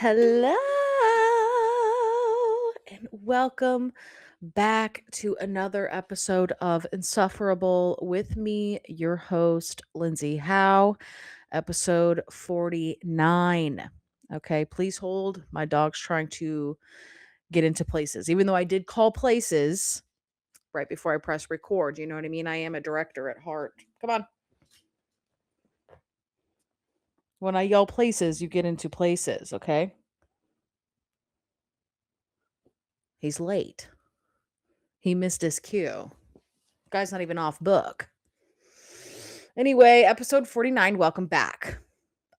Hello and welcome back to another episode of Insufferable with me, your host, Lindsay Howe, episode 49. Okay, please hold. My dog's trying to get into places, even though I did call places right before I press record. You know what I mean? I am a director at heart. Come on. When I yell places, you get into places, okay? He's late. He missed his cue. Guy's not even off book. Anyway, episode 49, welcome back.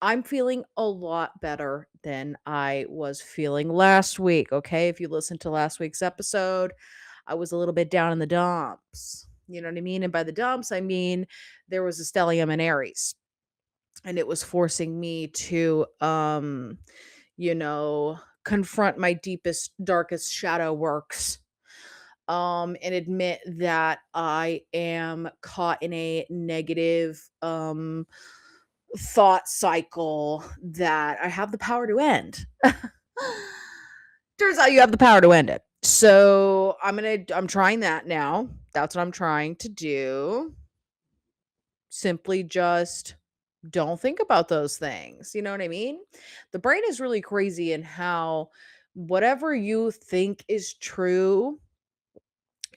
I'm feeling a lot better than I was feeling last week, okay? If you listened to last week's episode, I was a little bit down in the dumps. You know what I mean? And by the dumps, I mean there was a stellium in Aries, and it was forcing me to confront my deepest, darkest shadow works, and admit that I am caught in a negative thought cycle that I have the power to end. Turns out you have the power to end it. So I'm trying that now. That's what I'm trying to do. Simply just don't think about those things. You know what I mean? The brain is really crazy in how whatever you think is true,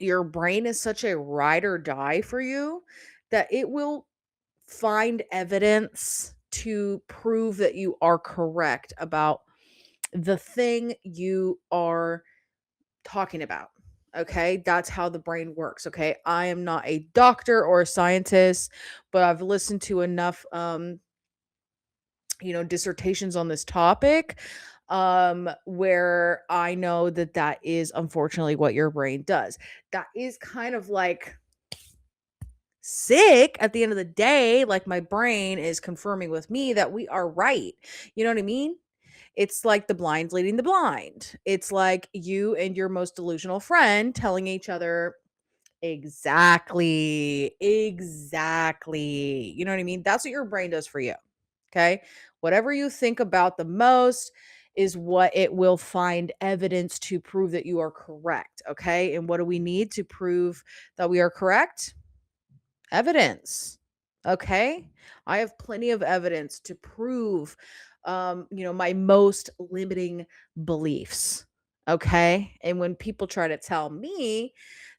your brain is such a ride or die for you that it will find evidence to prove that you are correct about the thing you are talking about. Okay, that's how the brain works. Okay, I am not a doctor or a scientist, but I've listened to enough dissertations on this topic, where I know that that is unfortunately what your brain does. That is kind of like sick at the end of the day. Like, my brain is confirming with me that we are right. You know what I mean? It's like the blind leading the blind. It's like you and your most delusional friend telling each other exactly. You know what I mean? That's what your brain does for you. Okay. Whatever you think about the most is what it will find evidence to prove that you are correct. Okay. And what do we need to prove that we are correct? Evidence. Okay. I have plenty of evidence to prove my most limiting beliefs. Okay. And when people try to tell me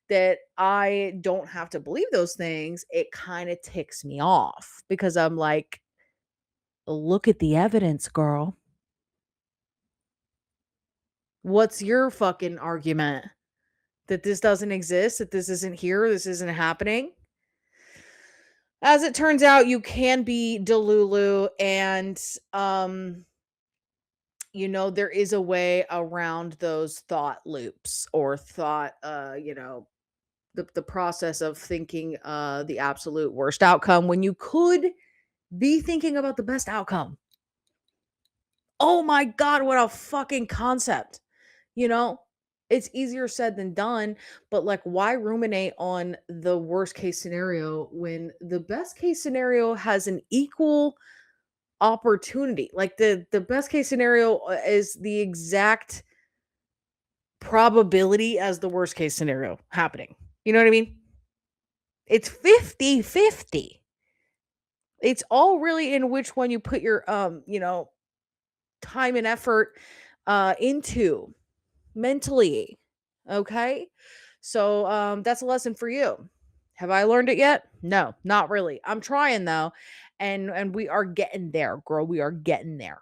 that I don't have to believe those things, it kind of ticks me off because I'm like, look at the evidence, girl. What's your fucking argument? That this doesn't exist, that this isn't here, this isn't happening? As it turns out, you can be Delulu, and there is a way around those thought loops or thought, the process of thinking the absolute worst outcome when you could be thinking about the best outcome. Oh my god, what a fucking concept. You know? It's easier said than done, but like, why ruminate on the worst case scenario when the best case scenario has an equal opportunity? Like, the best case scenario is the exact probability as the worst case scenario happening. You know what I mean? It's 50-50. It's all really in which one you put your time and effort into mentally. Okay? So that's a lesson for you. Have I learned it yet? No, not really. I'm trying though. And we are getting there, girl. We are getting there.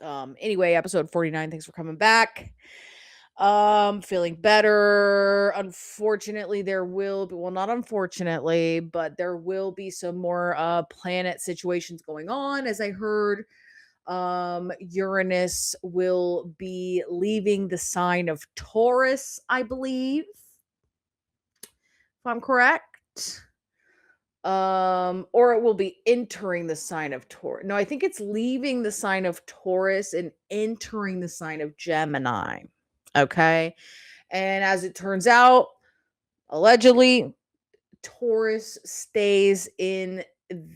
Anyway, episode 49. Thanks for coming back. Feeling better. Unfortunately, there will be, well, not unfortunately, but there will be some more planet situations going on. As I heard, Uranus will be leaving the sign of Taurus, I believe, if I'm correct. Or it will be entering the sign of Taurus. No, I think it's leaving the sign of Taurus and entering the sign of Gemini. Okay. And as it turns out, allegedly, Taurus stays in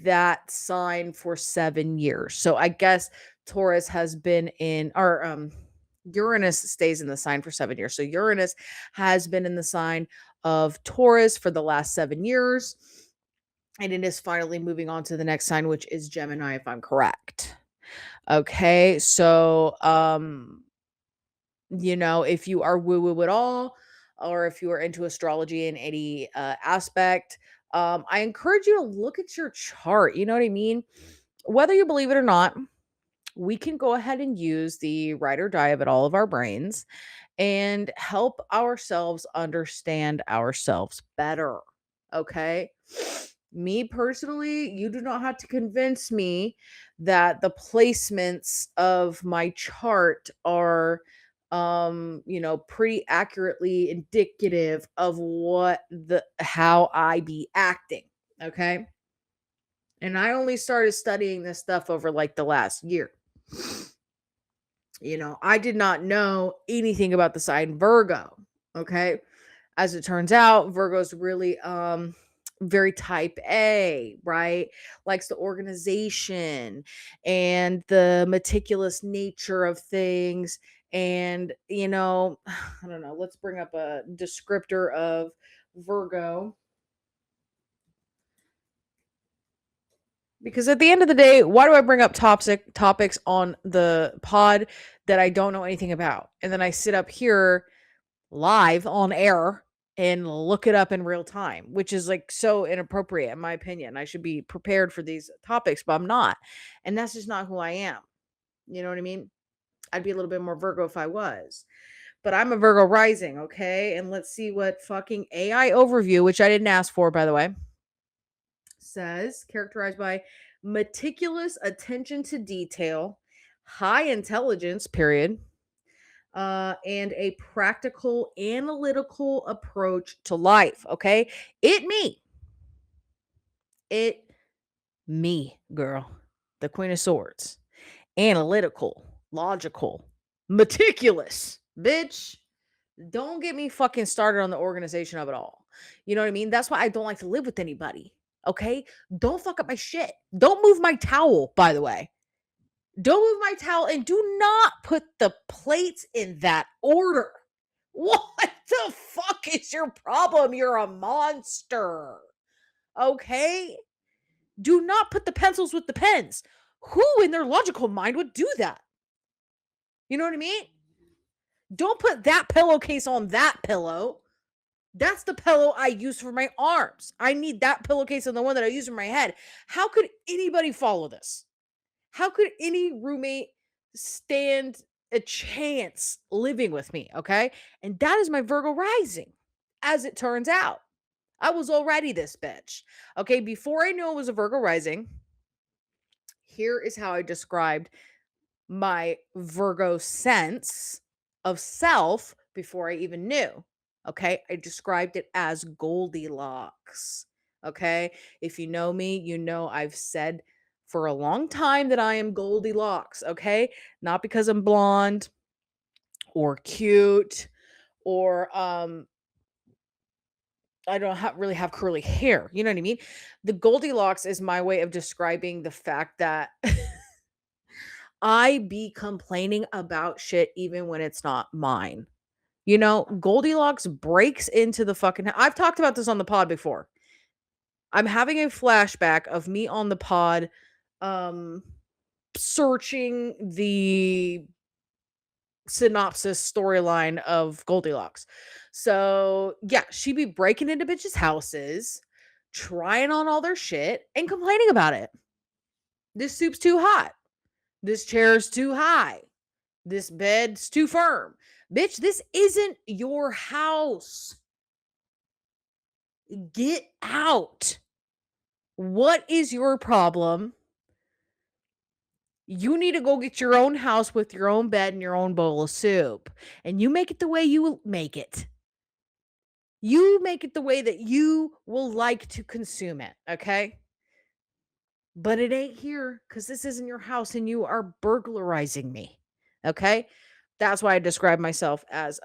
that sign for 7 years. So I guess Taurus has been in or Uranus stays in the sign for 7 years. So Uranus has been in the sign of Taurus for the last 7 years, and it is finally moving on to the next sign, which is Gemini, if I'm correct. Okay, so if you are woo woo at all, or if you are into astrology in any aspect, I encourage you to look at your chart. You know what I mean? Whether you believe it or not, we can go ahead and use the ride or die of it all of our brains and help ourselves understand ourselves better. Okay. Me personally, you do not have to convince me that the placements of my chart are pretty accurately indicative of how I be acting. Okay. And I only started studying this stuff over like the last year. I did not know anything about the sign Virgo. Okay. As it turns out, Virgo's really very type A, right? Likes the organization and the meticulous nature of things. And, I don't know, let's bring up a descriptor of Virgo. Because at the end of the day, why do I bring up topics on the pod that I don't know anything about? And then I sit up here live on air and look it up in real time, which is like so inappropriate in my opinion. I should be prepared for these topics, but I'm not. And that's just not who I am. You know what I mean? I'd be a little bit more Virgo if I was. But I'm a Virgo rising, okay? And let's see what fucking AI overview, which I didn't ask for, by the way, says characterized by meticulous attention to detail, high intelligence, period, and a practical, analytical approach to life. Okay. It me, girl, the Queen of Swords, analytical, logical, meticulous, bitch. Don't get me fucking started on the organization of it all. You know what I mean? That's why I don't like to live with anybody. Okay. Don't fuck up my shit. Don't move my towel, by the way. Don't move my towel and do not put the plates in that order. What the fuck is your problem? You're a monster. Okay? Do not put the pencils with the pens. Who in their logical mind would do that? You know what I mean? Don't put that pillowcase on that pillow. That's the pillow I use for my arms. I need that pillowcase on the one that I use for my head. How could anybody follow this? How could any roommate stand a chance living with me? Okay. And that is my Virgo rising, as it turns out. I was already this bitch. Okay. Before I knew it was a Virgo rising, here is how I described my Virgo sense of self before I even knew. Okay. I described it as Goldilocks. Okay. If you know me, you know I've said for a long time that I am Goldilocks. Okay. Not because I'm blonde or cute or I don't really have curly hair. You know what I mean? The Goldilocks is my way of describing the fact that I be complaining about shit even when it's not mine. Goldilocks breaks into the fucking I've talked about this on the pod before. I'm having a flashback of me on the pod um searching the synopsis storyline of Goldilocks. So, yeah, she be breaking into bitches' houses, trying on all their shit and complaining about it. This soup's too hot. This chair's too high. This bed's too firm. Bitch, this isn't your house. Get out. What is your problem? You need to go get your own house with your own bed and your own bowl of soup. And you make it the way you make it. You make it the way that you will like to consume it, okay? But it ain't here because this isn't your house and you are burglarizing me. Okay? That's why I describe myself as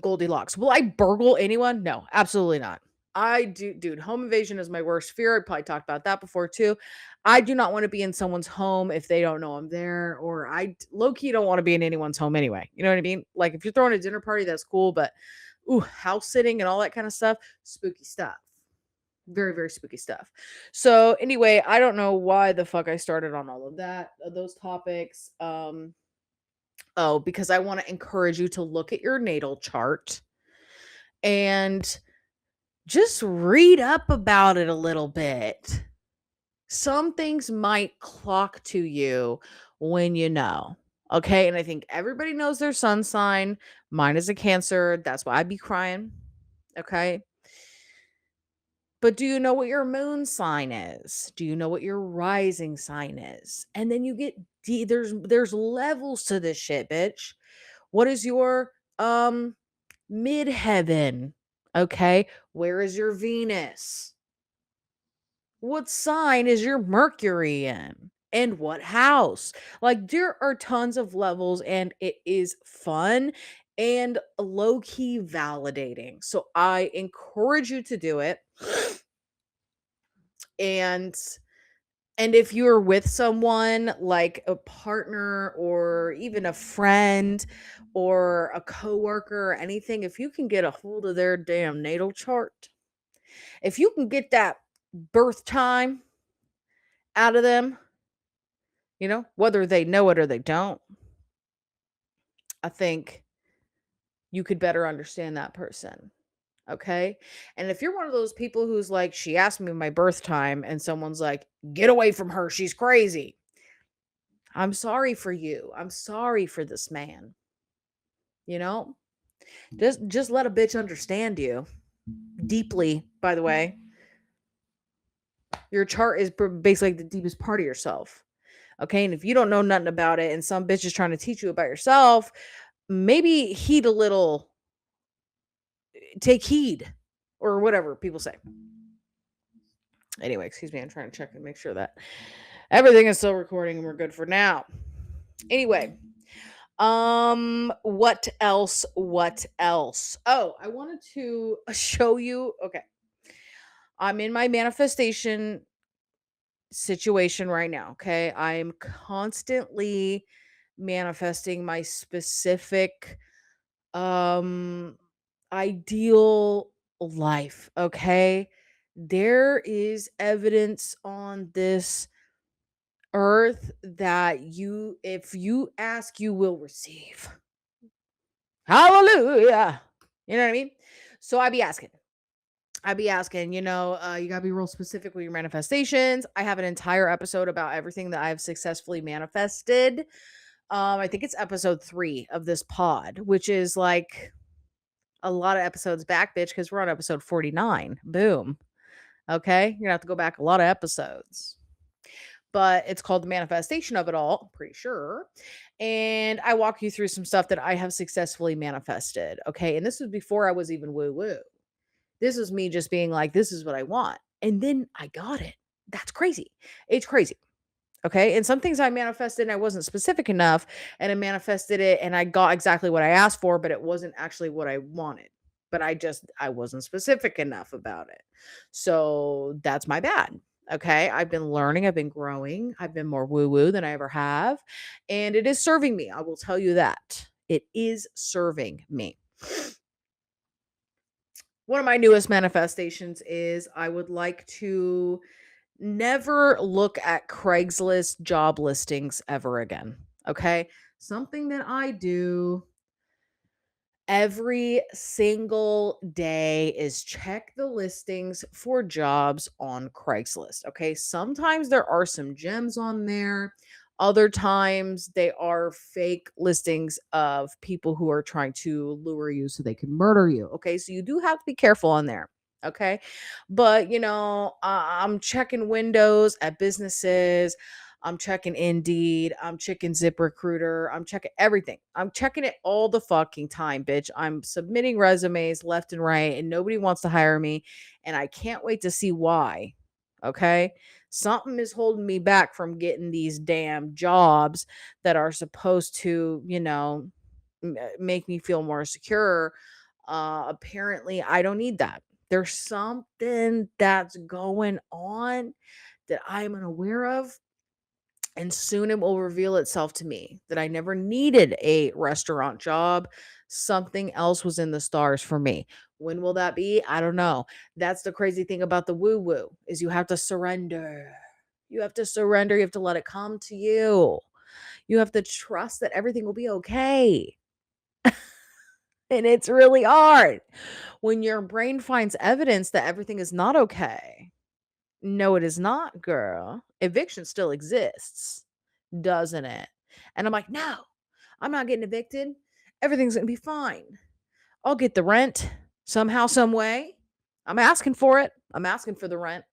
Goldilocks. Will I burgle anyone? No, absolutely not. I do, dude, home invasion is my worst fear. I probably talked about that before too. I do not want to be in someone's home if they don't know I'm there, or low key don't want to be in anyone's home anyway. You know what I mean? Like if you're throwing a dinner party, that's cool, but ooh, house sitting and all that kind of stuff, spooky stuff. Very, very spooky stuff. So anyway, I don't know why the fuck I started on all of that, those topics. Oh, because I want to encourage you to look at your natal chart and just read up about it a little bit. Some things might clock to you when you know. Okay. And I think everybody knows their sun sign. Mine is a Cancer. That's why I'd be crying. Okay. But do you know what your moon sign is? Do you know what your rising sign is? And then you get there's levels to this shit, bitch. What is your midheaven? Okay? Where is your Venus? What sign is your Mercury in? And what house? Like there are tons of levels and it is fun and low key validating. So I encourage you to do it. And if you're with someone like a partner or even a friend or a coworker or anything, if you can get a hold of their damn natal chart, if you can get that birth time out of them, whether they know it or they don't, I think you could better understand that person. Okay. And if you're one of those people who's like, she asked me my birth time, and someone's like, get away from her, she's crazy. I'm sorry for you. I'm sorry for this man. You know? Just let a bitch understand you deeply, by the way. Your chart is basically the deepest part of yourself. Okay? And if you don't know nothing about it and some bitch is trying to teach you about yourself, maybe take heed or whatever people say. Anyway, excuse me, I'm trying to check and make sure that everything is still recording and we're good for now. Anyway, what else? What else? Oh, I wanted to show you. Okay. I'm in my manifestation situation right now. Okay. I'm constantly manifesting my specific um ideal life. Okay. There is evidence on this earth that if you ask, you will receive. Hallelujah. You know what I mean? So I'd be asking, you gotta be real specific with your manifestations. I have an entire episode about everything that I've successfully manifested. I think it's episode 3 of this pod, which is like a lot of episodes back, bitch, because we're on episode 49. Boom. Okay. You're gonna have to go back a lot of episodes. But it's called The Manifestation of It All, pretty sure. And I walk you through some stuff that I have successfully manifested. Okay. And this was before I was even woo woo. This was me just being like, this is what I want. And then I got it. That's crazy. It's crazy. Okay. And some things I manifested and I wasn't specific enough, and I manifested it and I got exactly what I asked for, but it wasn't actually what I wanted. But I wasn't specific enough about it. So that's my bad. Okay. I've been learning, I've been growing, I've been more woo woo than I ever have. And it is serving me. I will tell you that. It is serving me. One of my newest manifestations is I would like to never look at Craigslist job listings ever again. Okay. Something that I do every single day is check the listings for jobs on Craigslist. Okay. Sometimes there are some gems on there. Other times they are fake listings of people who are trying to lure you so they can murder you. Okay. So you do have to be careful on there. Okay. But, I'm checking windows at businesses. I'm checking Indeed. I'm checking ZipRecruiter. I'm checking everything. I'm checking it all the fucking time, bitch. I'm submitting resumes left and right, and nobody wants to hire me. And I can't wait to see why. Okay. Something is holding me back from getting these damn jobs that are supposed to, make me feel more secure. Apparently, I don't need that. There's something that's going on that I'm unaware of, and soon it will reveal itself to me that I never needed a restaurant job. Something else was in the stars for me. When will that be? I don't know. That's the crazy thing about the woo woo is you have to surrender. You have to surrender. You have to let it come to you. You have to trust that everything will be okay. And it's really hard when your brain finds evidence that everything is not okay. No, it is not, girl. Eviction still exists, doesn't it? And I'm like, no, I'm not getting evicted. Everything's going to be fine. I'll get the rent somehow, some way. I'm asking for it. I'm asking for the rent,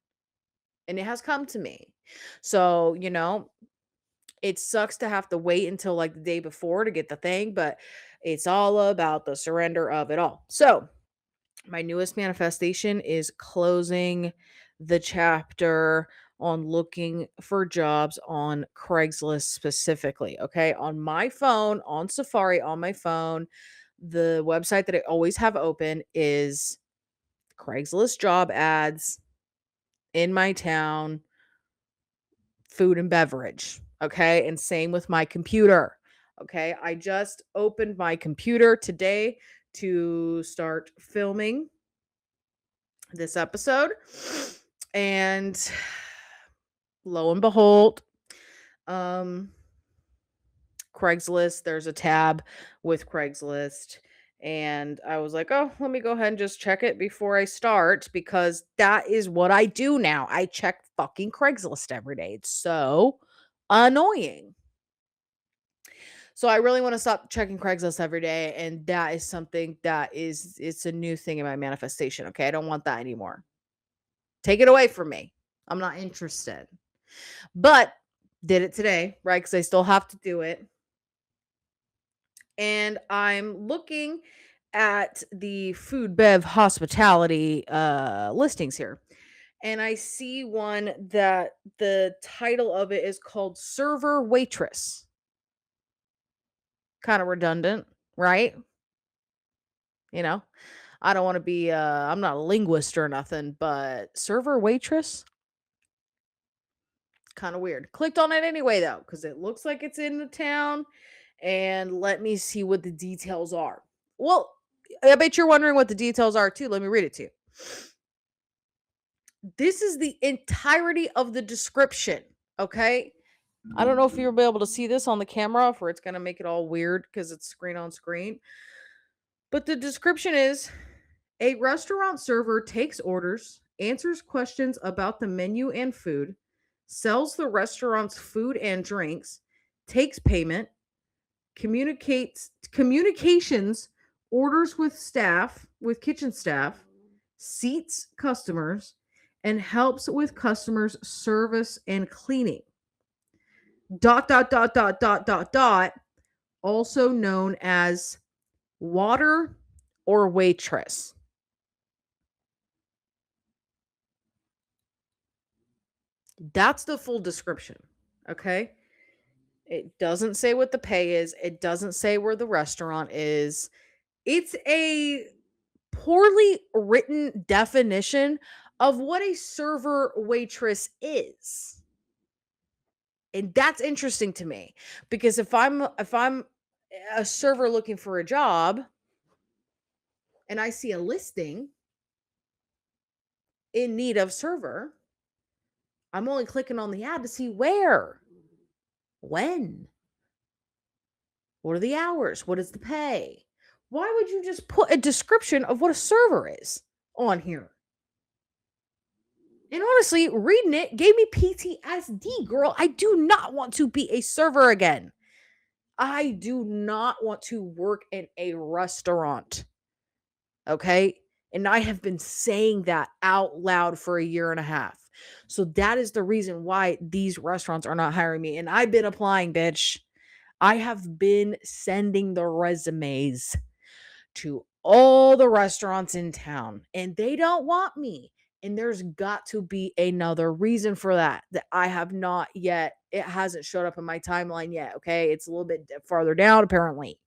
and it has come to me. So, it sucks to have to wait until like the day before to get the thing, but it's all about the surrender of it all. So, my newest manifestation is closing the chapter on looking for jobs on Craigslist specifically. Okay. On my phone, on Safari, on my phone, the website that I always have open is Craigslist job ads in my town, food and beverage. Okay. And same with my computer. Okay. I just opened my computer today to start filming this episode. And lo and behold, um, Craigslist, there's a tab with Craigslist. And I was like, oh, let me go ahead and just check it before I start because that is what I do now. I check fucking Craigslist every day. It's so annoying. So I really want to stop checking Craigslist every day. And that is something that it's a new thing in my manifestation. Okay. I don't want that anymore. Take it away from me. I'm not interested. But did it today, right? Because I still have to do it. And I'm looking at the food, bev, hospitality listings here. And I see one that the title of it is called Server Waitress. Kind of redundant, right? You know, I don't want to be, I'm not a linguist or nothing, but server waitress? Kind of weird. Clicked on it anyway, though, because it looks like it's in the town. And let me see what the details are. Well, I bet you're wondering what the details are too. Let me read it to you. This is the entirety of the description. Okay. I don't know if you'll be able to see this on the camera or it's going to make it all weird because it's screen on screen. But the description is a restaurant server takes orders, answers questions about the menu and food, sells the restaurant's food and drinks, takes payment, communications, orders with kitchen staff, seats customers, and helps with customers service and cleaning. Dot dot dot dot dot dot dot, also known as water or waitress. That's the full description. Okay. It doesn't say what the pay is. It doesn't say where the restaurant is. It's a poorly written definition of what a server waitress is. And that's interesting to me because if I'm a server looking for a job and I see a listing in need of server, I'm only clicking on the ad to see where, when, what are the hours, what is the pay? Why would you just put a description of what a server is on here? And honestly, reading it gave me PTSD, girl. I do not want to be a server again. I do not want to work in a restaurant. Okay. And I have been saying that out loud for a year and a half. So that is the reason why these restaurants are not hiring me. And I've been applying, bitch. I have been sending the resumes to all the restaurants in town and they don't want me. And there's got to be another reason for that I have not yet. It hasn't showed up in my timeline yet. Okay. It's a little bit farther down, apparently.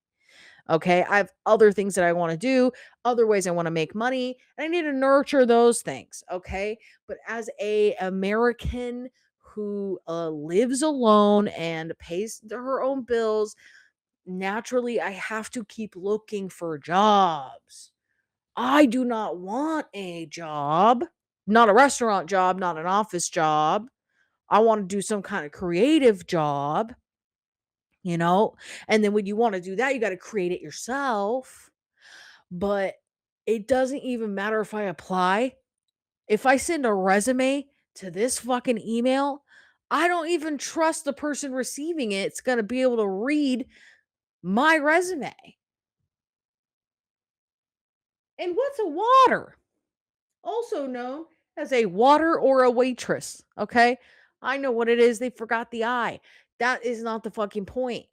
Okay. I have other things that I want to do, other ways I want to make money, and I need to nurture those things. Okay. But as a American who lives alone and pays her own bills, naturally I have to keep looking for jobs. I do not want a job, not a restaurant job, not an office job. I want to do some kind of creative job, you know? And then when you want to do that, you got to create it yourself. But it doesn't even matter if I apply. If I send a resume to this fucking email, I don't even trust the person receiving it's going to be able to read my resume. And what's a water? Also known as a water or a waitress. Okay. I know what it is. They forgot the I. That is not the fucking point.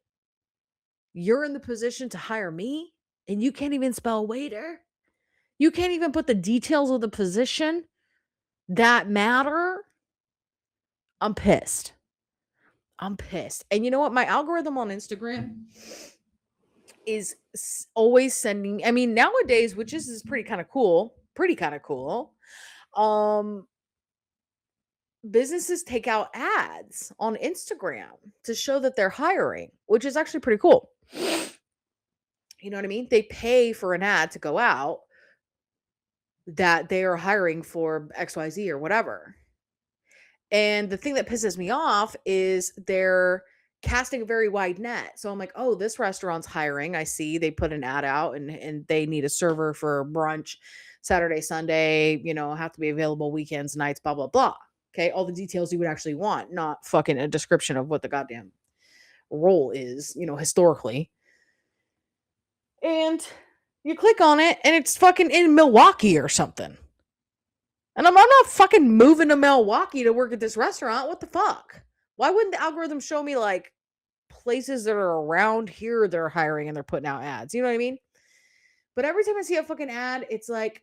You're in the position to hire me and you can't even spell waiter. You can't even put the details of the position that matter. I'm pissed. I'm pissed. And you know what? My algorithm on Instagram is always sending. I mean, nowadays, which is pretty kind of cool. Pretty kind of cool. Um, Businesses take out ads on Instagram to show that they're hiring, which is actually pretty cool. You know what I mean? They pay for an ad to go out that they are hiring for XYZ or whatever. And the thing that pisses me off is they're casting a very wide net. So I'm like, oh, this restaurant's hiring. I see they put an ad out and they need a server for brunch Saturday, Sunday, have to be available weekends, nights, blah, blah, blah. Okay. All the details you would actually want, not fucking a description of what the goddamn role is, historically. And you click on it and it's fucking in Milwaukee or something. And I'm not fucking moving to Milwaukee to work at this restaurant. What the fuck? Why wouldn't the algorithm show me like places that are around here they're hiring and they're putting out ads? You know what I mean? But every time I see a fucking ad, it's like,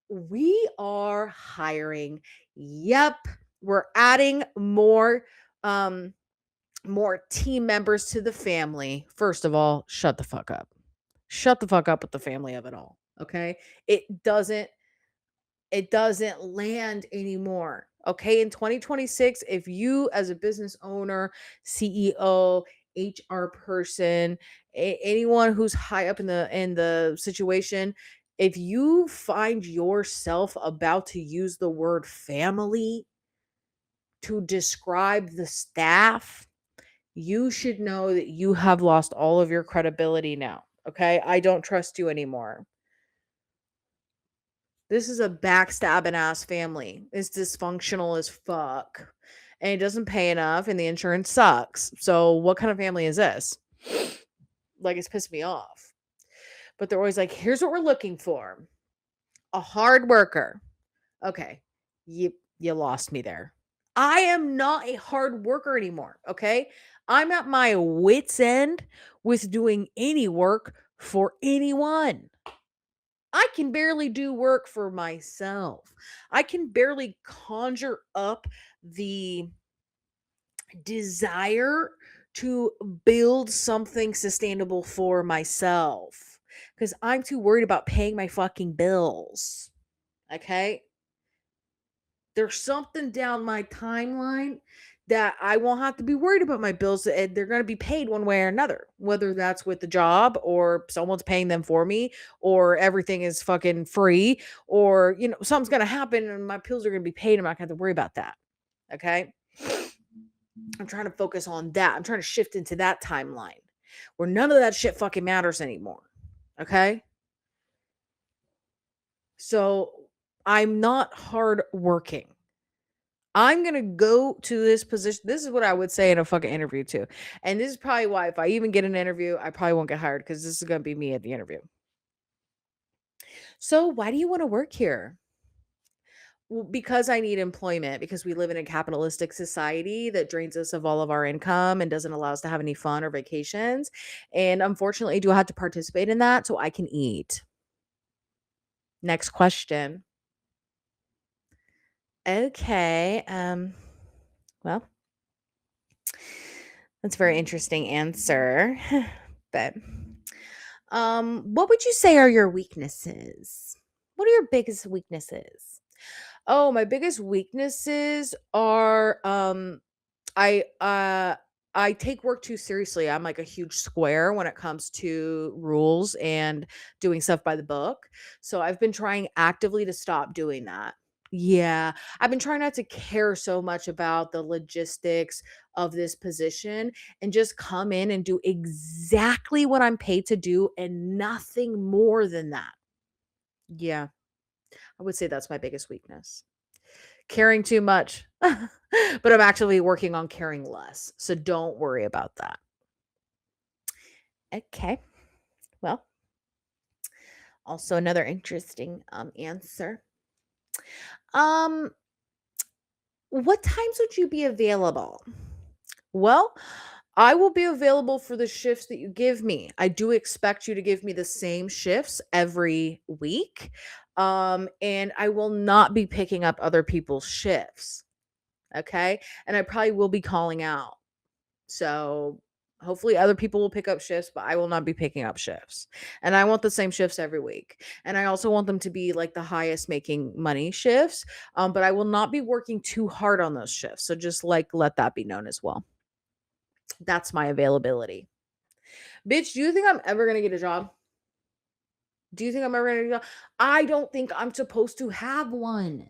we are hiring. Yep. We're adding more team members to the family. First of all, shut the fuck up. Shut the fuck up with the family of it all. Okay? It doesn't land anymore. Okay. In 2026, if you, as a business owner, CEO, HR person, anyone who's high up in the situation, if you find yourself about to use the word family to describe the staff, you should know that you have lost all of your credibility now. Okay. I don't trust you anymore. This is a backstabbing ass family. It's dysfunctional as fuck. And it doesn't pay enough and the insurance sucks. So what kind of family is this? Like, it's pissed me off. But they're always like, here's what we're looking for. A hard worker. Okay. You lost me there. I am not a hard worker anymore. Okay. I'm at my wit's end with doing any work for anyone. I can barely do work for myself. I can barely conjure up the desire to build something sustainable for myself because I'm too worried about paying my fucking bills. Okay. There's something down my timeline that I won't have to be worried about my bills. And they're going to be paid one way or another, whether that's with the job or someone's paying them for me or everything is fucking free or, something's going to happen and my bills are going to be paid. I'm not going to have to worry about that. Okay. I'm trying to focus on that. I'm trying to shift into that timeline where none of that shit fucking matters anymore. Okay. So I'm not hard working. I'm going to go to this position. This is what I would say in a fucking interview too. And this is probably why if I even get an interview, I probably won't get hired because this is going to be me at the interview. So why do you want to work here? Well, because I need employment, because we live in a capitalistic society that drains us of all of our income and doesn't allow us to have any fun or vacations. And unfortunately, do I have to participate in that so I can eat? Next question. Okay. Well, that's a very interesting answer. But What would you say are your weaknesses? What are your biggest weaknesses? Oh, my biggest weaknesses are I uh I take work too seriously. I'm like a huge square when it comes to rules and doing stuff by the book. So I've been trying actively to stop doing that. Yeah, I've been trying not to care so much about the logistics of this position and just come in and do exactly what I'm paid to do and nothing more than that. Yeah, I would say that's my biggest weakness. Caring too much. But I'm actually working on caring less, so don't worry about that. Okay. Well, also another interesting, answer. Um, what times would you be available? Well, I will be available for the shifts that you give me. I do expect you to give me the same shifts every week, and I will not be picking up other people's shifts, okay? And I probably will be calling out. So hopefully other people will pick up shifts, but I will not be picking up shifts. And I want the same shifts every week. And I also want them to be like the highest making money shifts. But I will not be working too hard on those shifts. So just like let that be known as well. That's my availability. Bitch, do you think I'm ever gonna get a job? Do you think I'm ever gonna get a job? I don't think I'm supposed to have one.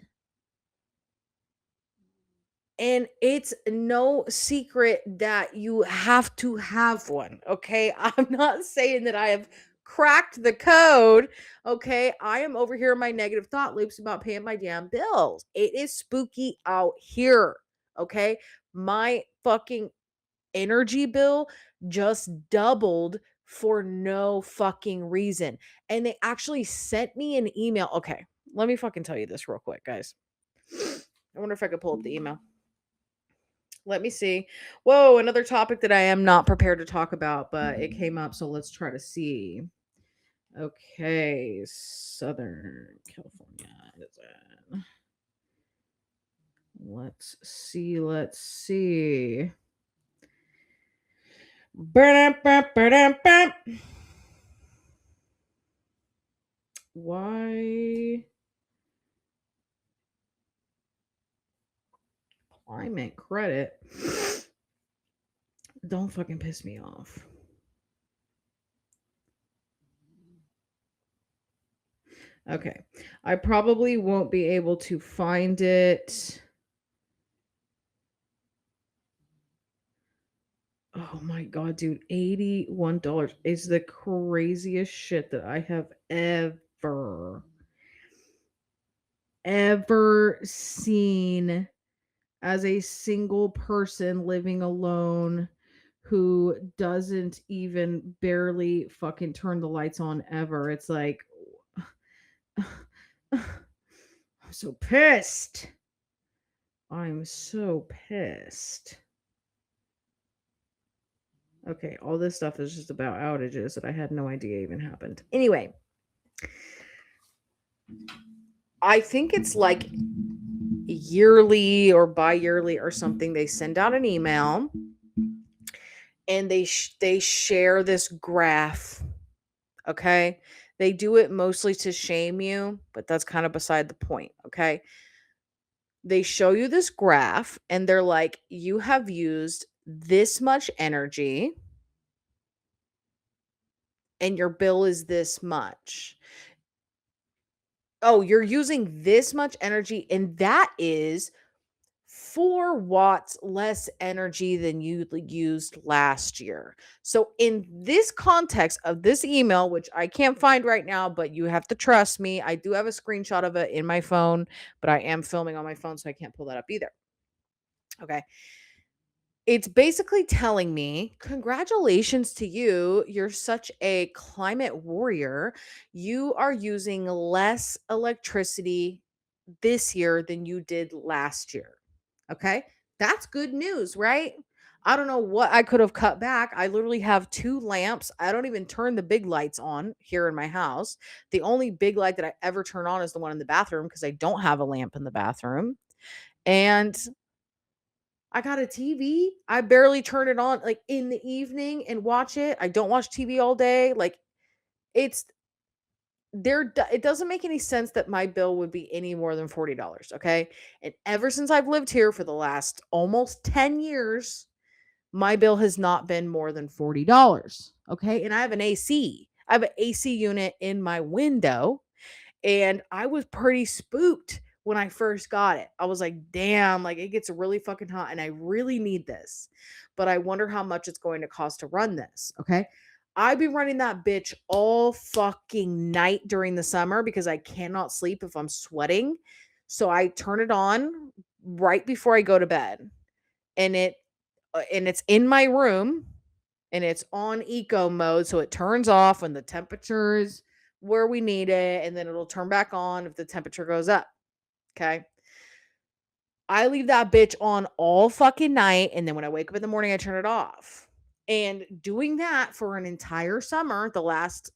And it's no secret that you have to have one, okay? I'm not saying that I have cracked the code, okay? I am over here in my negative thought loops about paying my damn bills. It is spooky out here, okay? My fucking energy bill just doubled for no fucking reason. And they actually sent me an email. Okay, let me fucking tell you this real quick, guys. I wonder if I could pull up the email. Let me see. Whoa, another topic that I am not prepared to talk about, but it came up, so let's try to see. Okay, Southern California. Is it? Let's see. Let's see. Ba-dum-bum. Why climate credit? Don't fucking piss me off. Okay. I probably won't be able to find it. Oh my god, dude, $81 is the craziest shit that I have ever seen as a single person living alone who doesn't even barely fucking turn the lights on ever. It's like I'm so pissed. I'm so pissed. Okay, all this stuff is just about outages that I had no idea even happened. Anyway, I think it's like yearly or bi-yearly or something. They send out an email and they share this graph. Okay, they do it mostly to shame you, but that's kind of beside the point. Okay, they show you this graph and they're like, you have used this much energy and your bill is this much. Oh, you're using this much energy, and that is 4 watts less energy than you used last year. So, in this context of this email, which I can't find right now, but you have to trust me, I do have a screenshot of it in my phone, but I am filming on my phone, so I can't pull that up either. Okay. It's basically telling me, congratulations to you. You're such a climate warrior. You are using less electricity this year than you did last year. Okay. That's good news, right? I don't know what I could have cut back. I literally have 2 lamps. I don't even turn the big lights on here in my house. The only big light that I ever turn on is the one in the bathroom because I don't have a lamp in the bathroom. And I got a TV. I barely turn it on like in the evening and watch it. I don't watch TV all day. Like It's it doesn't make any sense that my bill would be any more than $40, okay? And ever since I've lived here for the last almost 10 years, my bill has not been more than $40, okay? And I have an AC. I have an AC unit in my window, and I was pretty spooked when I first got it. I was like, "Damn, like it gets really fucking hot and I really need this. But I wonder how much it's going to cost to run this." Okay? I've been running that bitch all fucking night during the summer because I cannot sleep if I'm sweating. So I turn it on right before I go to bed. And it's in my room and it's on eco mode, so it turns off when the temperature is where we need it, and then it'll turn back on if the temperature goes up. Okay. I leave that bitch on all fucking night, and then when I wake up in the morning, I turn it off. And doing that for an entire summer, the last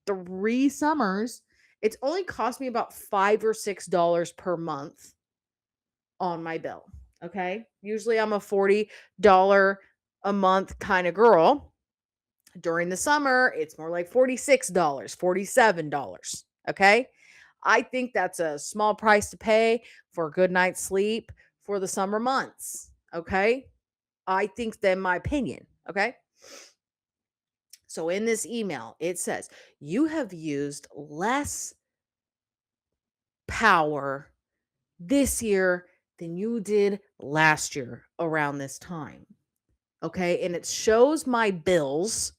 3 summers, it's only cost me about $5 or $6 per month on my bill. Okay. Usually I'm a $40 a month kind of girl. During the summer, it's more like $46, $47. Okay. I think that's a small price to pay for a good night's sleep for the summer months. Okay. I think that, in my opinion. Okay. So in this email, it says you have used less power this year than you did last year around this time. Okay. And it shows my bills,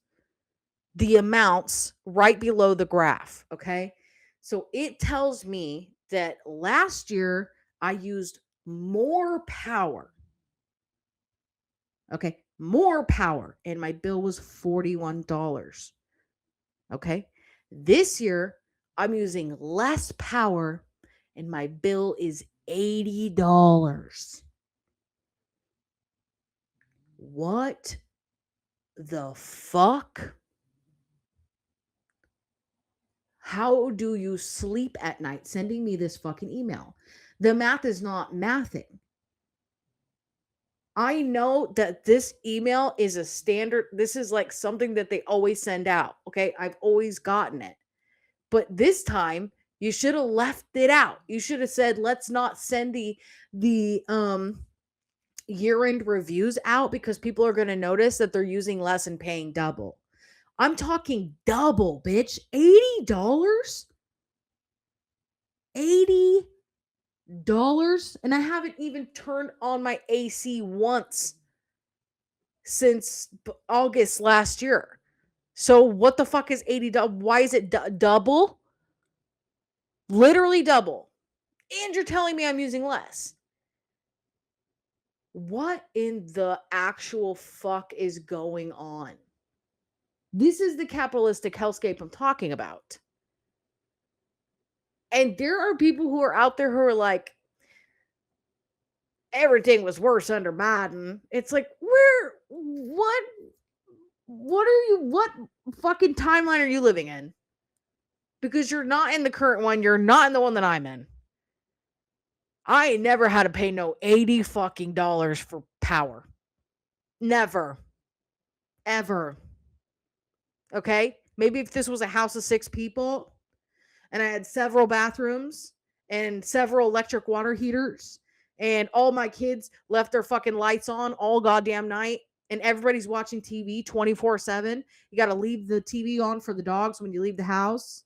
the amounts right below the graph. Okay. So it tells me that last year I used more power. Okay. More power. And my bill was $41. Okay. This year I'm using less power and my bill is $80. What the fuck? How do you sleep at night sending me this fucking email? The math is not mathing. I know that this email is a standard. This is like something that they always send out. Okay. I've always gotten it. But this time you should have left it out. You should have said, let's not send the year-end reviews out because people are going to notice that they're using less and paying double. I'm talking double, bitch. $80? $80? And I haven't even turned on my AC once since August last year. So what the fuck is $80? Why is it double? Literally double. And you're telling me I'm using less. What in the actual fuck is going on? This is the capitalistic hellscape I'm talking about. And there are people who are out there who are like, everything was worse under Biden. It's like, what fucking timeline are you living in? Because you're not in the current one. You're not in the one that I'm in. I ain't never had to pay no $80 fucking dollars for power. Never. Ever. Okay? Maybe if this was a house of 6 people and I had several bathrooms and several electric water heaters and all my kids left their fucking lights on all goddamn night and everybody's watching TV 24/7. You got to leave the TV on for the dogs when you leave the house.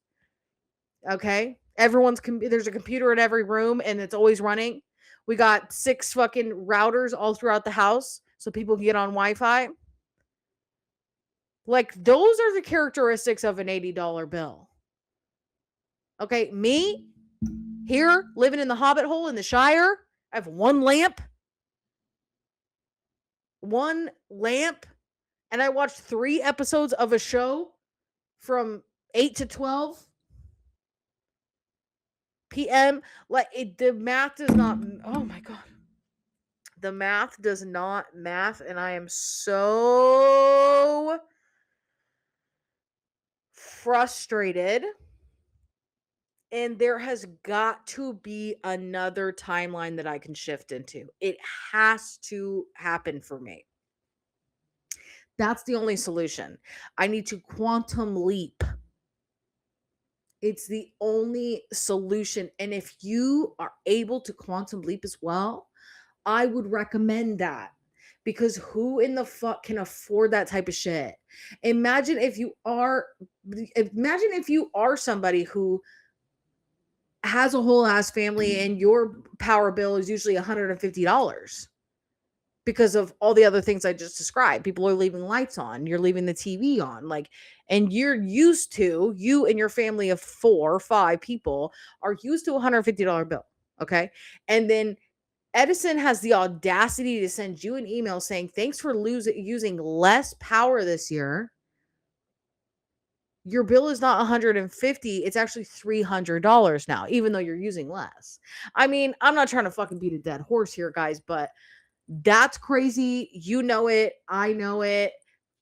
Okay? There's a computer in every room and it's always running. We got 6 fucking routers all throughout the house so people can get on Wi-Fi. Like, those are the characteristics of an $80 bill. Okay, me here living in the Hobbit hole in the Shire, I have one lamp, and I watched 3 episodes of a show from 8 to 12 p.m. Like, the math does not, oh my God. The math does not math, and I am so frustrated. And there has got to be another timeline that I can shift into. It has to happen for me. That's the only solution. I need to quantum leap It's the only solution. And if you are able to quantum leap as well, I would recommend that, because who in the fuck can afford that type of shit? Imagine if you are imagine if you are somebody who has a whole ass family and your power bill is usually $150 because of all the other things I just described. People are leaving lights on, you're leaving the TV on, like, and you and your family of 4 or 5 people are used to a $150 bill. Okay. And then Edison has the audacity to send you an email saying, thanks for using less power this year. Your bill is not 150, it's actually $300 now, even though you're using less. I mean, I'm not trying to fucking beat a dead horse here, guys, but that's crazy. You know it. I know it.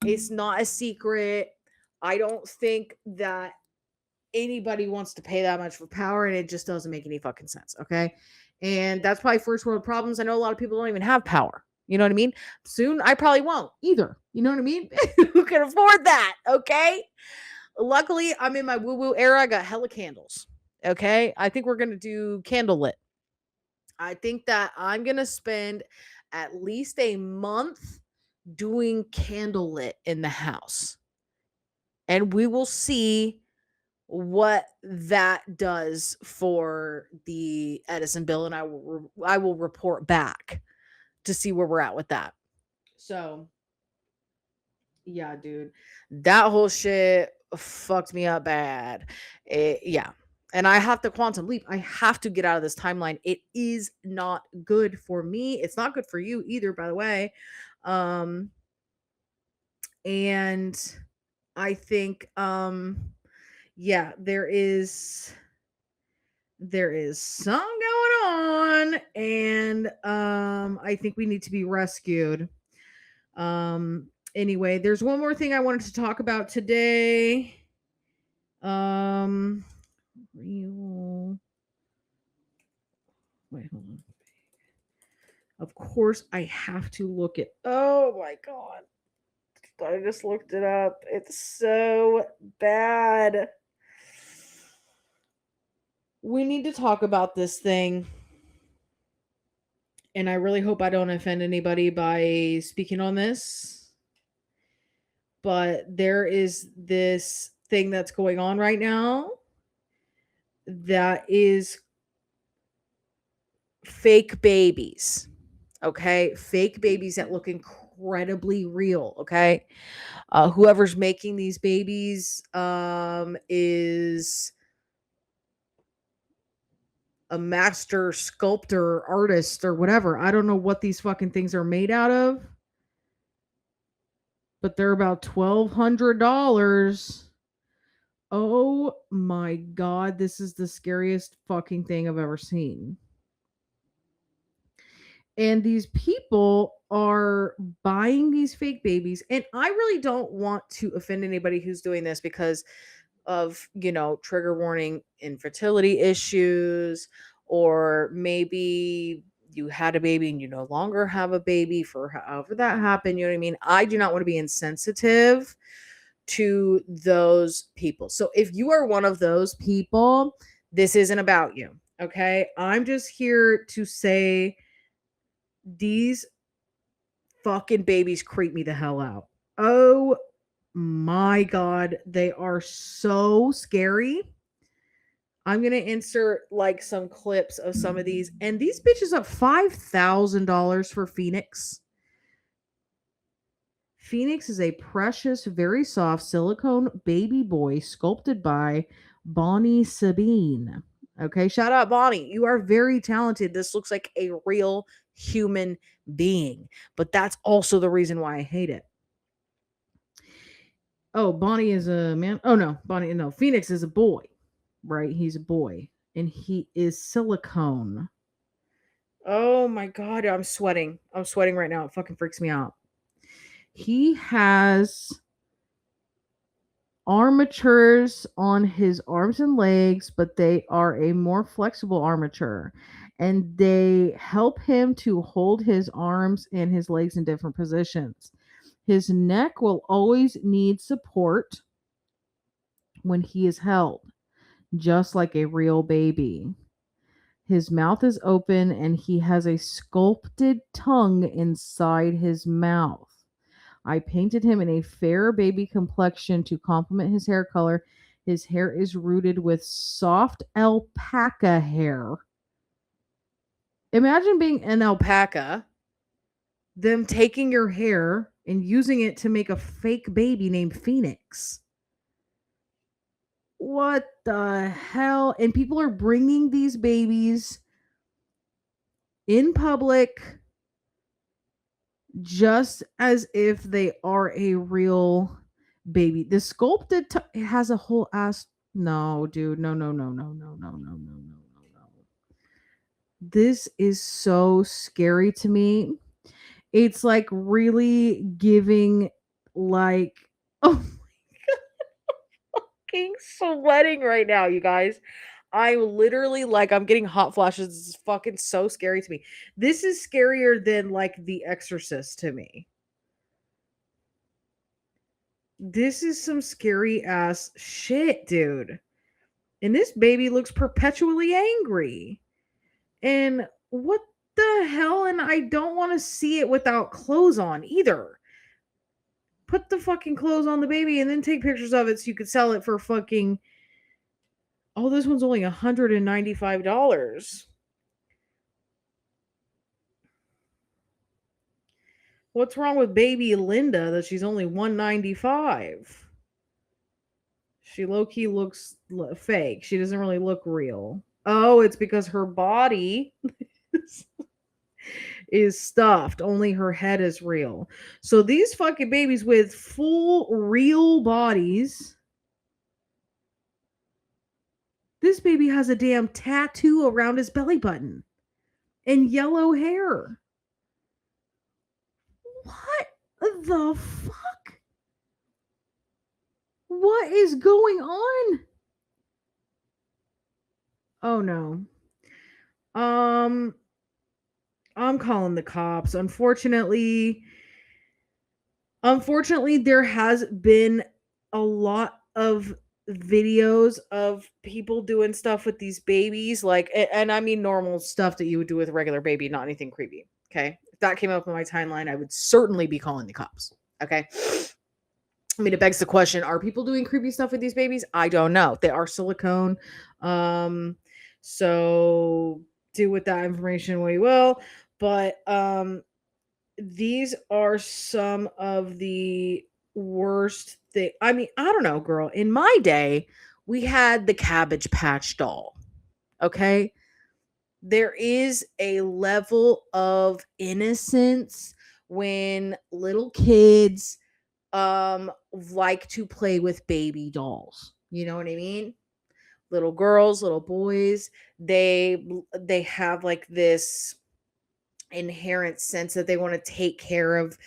It's not a secret. I don't think that anybody wants to pay that much for power, and it just doesn't make any fucking sense. Okay. And that's probably first world problems. I know a lot of people don't even have power. You know what I mean? Soon I probably won't either. You know what I mean? Who can afford that? Okay. Luckily, I'm in my woo woo era. I got hella candles. Okay. I think we're going to do candlelit. I think that I'm going to spend at least a month doing candlelit in the house. And we will see what that does for the Edison bill, and I will report back to see where we're at with that. So, yeah, dude, that whole shit fucked me up bad. Yeah. And I have to quantum leap. I have to get out of this timeline. It is not good for me. It's not good for you either, by the way. And I think yeah, there is some going on, and I think we need to be rescued. Anyway, there's one more thing I wanted to talk about today. Real Wait, hold on. Of course I have to look it. Oh my god. I just looked it up. It's so bad. We need to talk about this thing. And I really hope I don't offend anybody by speaking on this. But there is this thing that's going on right now that is fake babies. Okay? Fake babies that look incredibly real. Okay? Whoever's making these babies is a master sculptor, artist, or whatever. I don't know what these fucking things are made out of, but they're about $1,200. Oh my god, this is the scariest fucking thing I've ever seen. And these people are buying these fake babies, and I really don't want to offend anybody who's doing this because of, trigger warning, infertility issues, or maybe you had a baby and you no longer have a baby for however that happened. You know what I mean? I do not want to be insensitive to those people. So if you are one of those people, this isn't about you. Okay. I'm just here to say these fucking babies creep me the hell out. Oh my god, they are so scary. I'm gonna insert like some clips of some of these, and these bitches up $5,000 for Phoenix. Phoenix is a precious, very soft silicone baby boy sculpted by Bonnie Sabine. Okay, shout out Bonnie. You are very talented. This looks like a real human being, but that's also the reason why I hate it. Oh, Bonnie is a man. Oh no, Phoenix is a boy, right? He's a boy, and he is silicone. Oh my god, I'm sweating. I'm sweating right now. It fucking freaks me out. He has armatures on his arms and legs, but they are a more flexible armature, and they help him to hold his arms and his legs in different positions. His neck will always need support when he is held. just like a real baby. His mouth is open and he has a sculpted tongue inside his mouth. I painted him in a fair baby complexion to complement his hair color. His hair is rooted with soft alpaca hair. Imagine being an alpaca, them taking your hair and using it to make a fake baby named Phoenix. What the hell? And people are bringing these babies in public just as if they are a real baby. The sculpted it has a whole ass. No, dude. No, no, no, no, no, no, no, no, no, no, no. This is so scary to me. It's like really giving like oh fucking sweating right now, you guys. I'm literally like I'm getting hot flashes. This is fucking so scary to me. This is scarier than like The Exorcist to me. This is some scary ass shit, dude. And this baby looks perpetually angry. And what the hell? And I don't want to see it without clothes on either. Put the fucking clothes on the baby and then take pictures of it so you could sell it for fucking. Oh, this one's only $195. What's wrong with baby Linda that she's only $195? She low key looks fake. She doesn't really look real. Oh, it's because her body is stuffed. Only her head is real. So these fucking babies with full real bodies. This baby has a damn tattoo around his belly button and yellow hair. What the fuck? What is going on? Oh no. Um I'm calling the cops. Unfortunately there has been a lot of videos of people doing stuff with these babies like and I mean normal stuff that you would do with a regular baby, not anything creepy. Okay? If that came up on my timeline, I would certainly be calling the cops. Okay? I mean, it begs the question, are people doing creepy stuff with these babies? I don't know. They are silicone. So do with that information what you will. But these are some of the worst thing. I mean, I don't know, girl. In my day, we had the Cabbage Patch doll. Okay? There is a level of innocence when little kids like to play with baby dolls. You know what I mean? Little girls, little boys, they have like this inherent sense that they want to take care of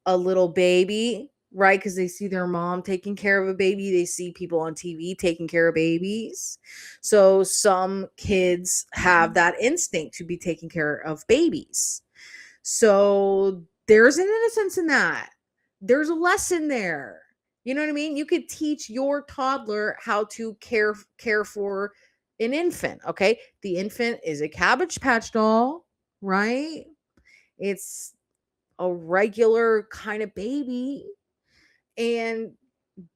a little baby, right? Because they see their mom taking care of a baby, they see people on TV taking care of babies. So some kids have that instinct to be taking care of babies. So there's an innocence in that. There's a lesson there. You know what I mean? You could teach your toddler how to care for an infant, okay? The infant is a Cabbage Patch doll, right? It's a regular kind of baby, and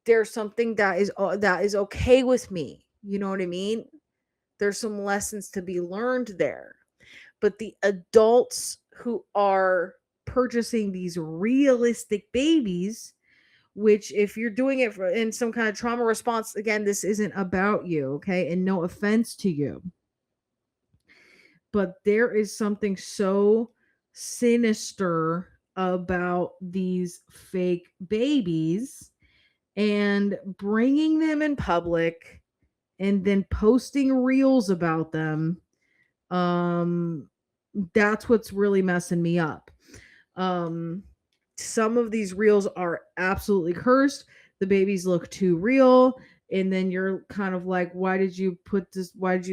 there's something that is okay with me. You know what I mean? There's some lessons to be learned there. But the adults who are purchasing these realistic babies, which if you're doing it in some kind of trauma response, again, this isn't about you, okay? And no offense to you. But there is something so sinister about these fake babies and bringing them in public and then posting reels about them. That's what's really messing me up. Some of these reels are absolutely cursed. The babies look too real. And then you're kind of like, why did you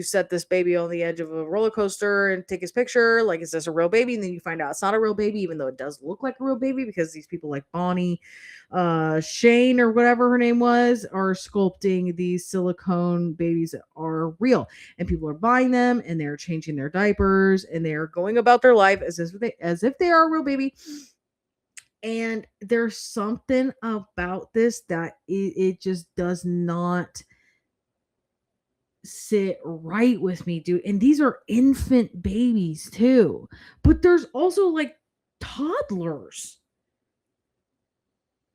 set this baby on the edge of a roller coaster and take his picture? Like, is this a real baby? And then you find out it's not a real baby, even though it does look like a real baby, because these people like Bonnie, Shane, or whatever her name was, are sculpting these silicone babies that are real. And people are buying them, and they're changing their diapers, and they're going about their life as if they are a real baby. And there's something about this that it just does not sit right with me, dude. And these are infant babies too. But there's also like toddlers,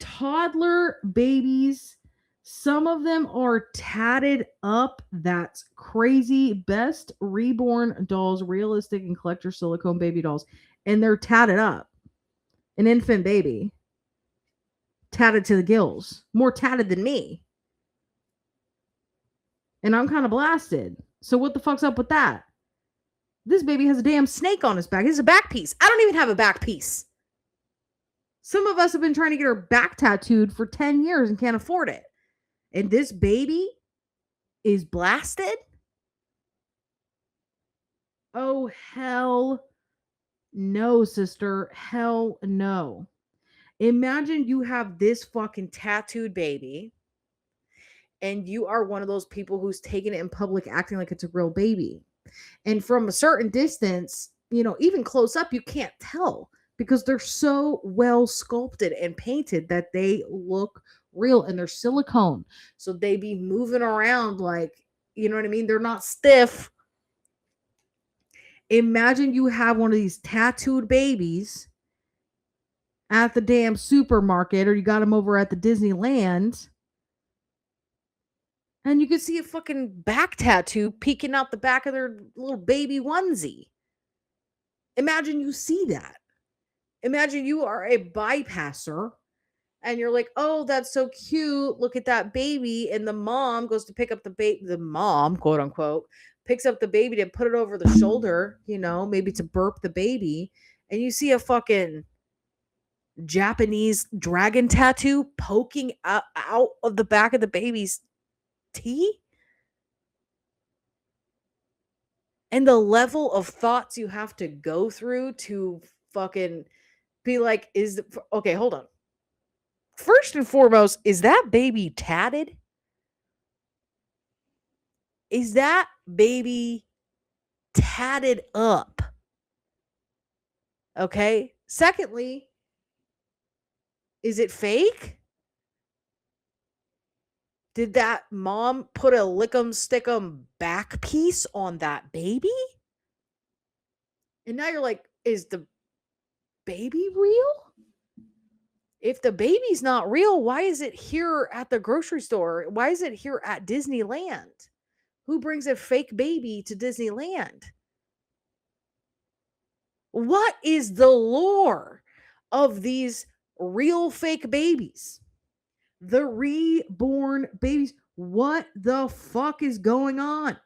toddler babies. Some of them are tatted up. That's crazy. Best reborn dolls, realistic and collector silicone baby dolls. And they're tatted up. An infant baby. Tatted to the gills. More tatted than me. And I'm kind of blasted. So what the fuck's up with that? This baby has a damn snake on his back. It's a back piece. I don't even have a back piece. Some of us have been trying to get our back tattooed for 10 years and can't afford it. And this baby is blasted? Oh, hell no, sister. Hell no. Imagine you have this fucking tattooed baby and you are one of those people who's taking it in public acting like it's a real baby. And from a certain distance, even close up, you can't tell because they're so well sculpted and painted that they look real, and they're silicone. So they be moving around like, you know what I mean? They're not stiff. Imagine you have one of these tattooed babies at the damn supermarket, or you got them over at the Disneyland, and you can see a fucking back tattoo peeking out the back of their little baby onesie. Imagine you see that. Imagine you are a bypasser and you're like, oh, that's so cute. Look at that baby. And the mom goes to pick up the baby. The mom, quote unquote, picks up the baby to put it over the shoulder, maybe to burp the baby. And you see a fucking Japanese dragon tattoo poking out of the back of the baby's teeth. And the level of thoughts you have to go through to fucking be like, okay, hold on. First and foremost, is that baby tatted? Is that baby tatted up? Okay. Secondly, is it fake? Did that mom put a lick'em stick'em back piece on that baby? And now you're like, is the baby real? If the baby's not real, why is it here at the grocery store? Why is it here at Disneyland? Who brings a fake baby to Disneyland? What is the lore of these real fake babies? The reborn babies. What the fuck is going on?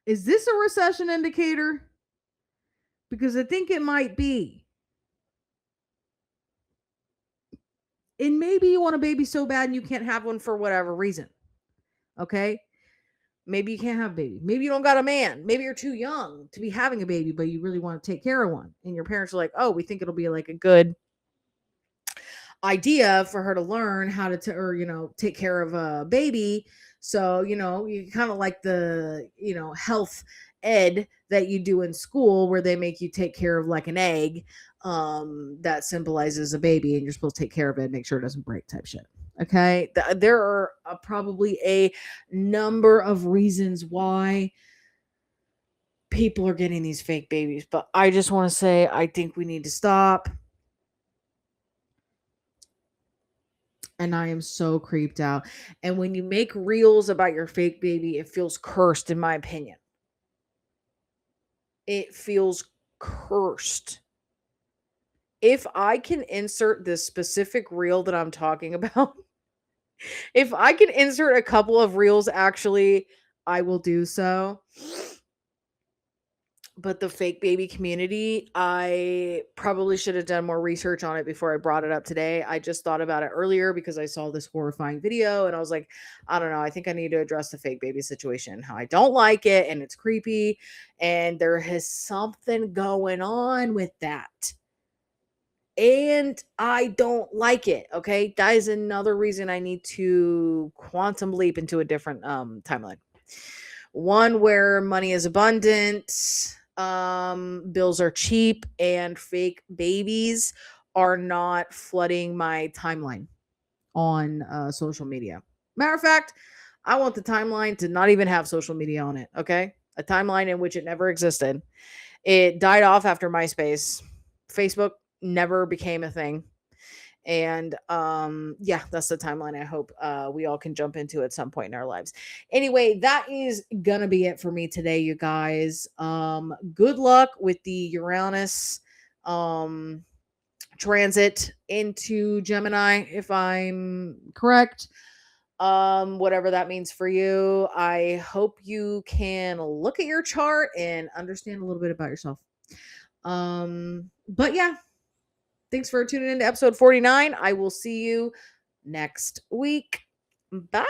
Is this a recession indicator? Because I think it might be. And maybe you want a baby so bad and you can't have one for whatever reason. Okay? Maybe you can't have a baby. Maybe you don't got a man. Maybe you're too young to be having a baby, but you really want to take care of one. And your parents are like, oh, we think it'll be like a good idea for her to learn how to take care of a baby. So, you kind of like the, health ed that you do in school where they make you take care of like an egg that symbolizes a baby, and you're supposed to take care of it and make sure it doesn't break type shit. Okay. There are probably a number of reasons why people are getting these fake babies, but I just want to say, I think we need to stop. And I am so creeped out. And when you make reels about your fake baby, it feels cursed, in my opinion. It feels cursed. If I can insert this specific reel that I'm talking about, if I can insert a couple of reels, actually, I will do so. But the fake baby community, I probably should have done more research on it before I brought it up today. I just thought about it earlier because I saw this horrifying video and I was like, I don't know, I think I need to address the fake baby situation. How I don't like it and it's creepy and there is something going on with that. And I don't like it. Okay. That is another reason I need to quantum leap into a different timeline. One where money is abundant, bills are cheap, and fake babies are not flooding my timeline on social media. Matter of fact, I want the timeline to not even have social media on it. Okay. A timeline in which it never existed. It died off after MySpace. Facebook never became a thing. And yeah, that's the timeline I hope we all can jump into at some point in our lives. Anyway, that is gonna be it for me today, you guys. Good luck with the Uranus um transit into Gemini, if I'm correct. Whatever that means for you. I hope you can look at your chart and understand a little bit about yourself. But yeah, thanks for tuning in to episode 49. I will see you next week. Bye.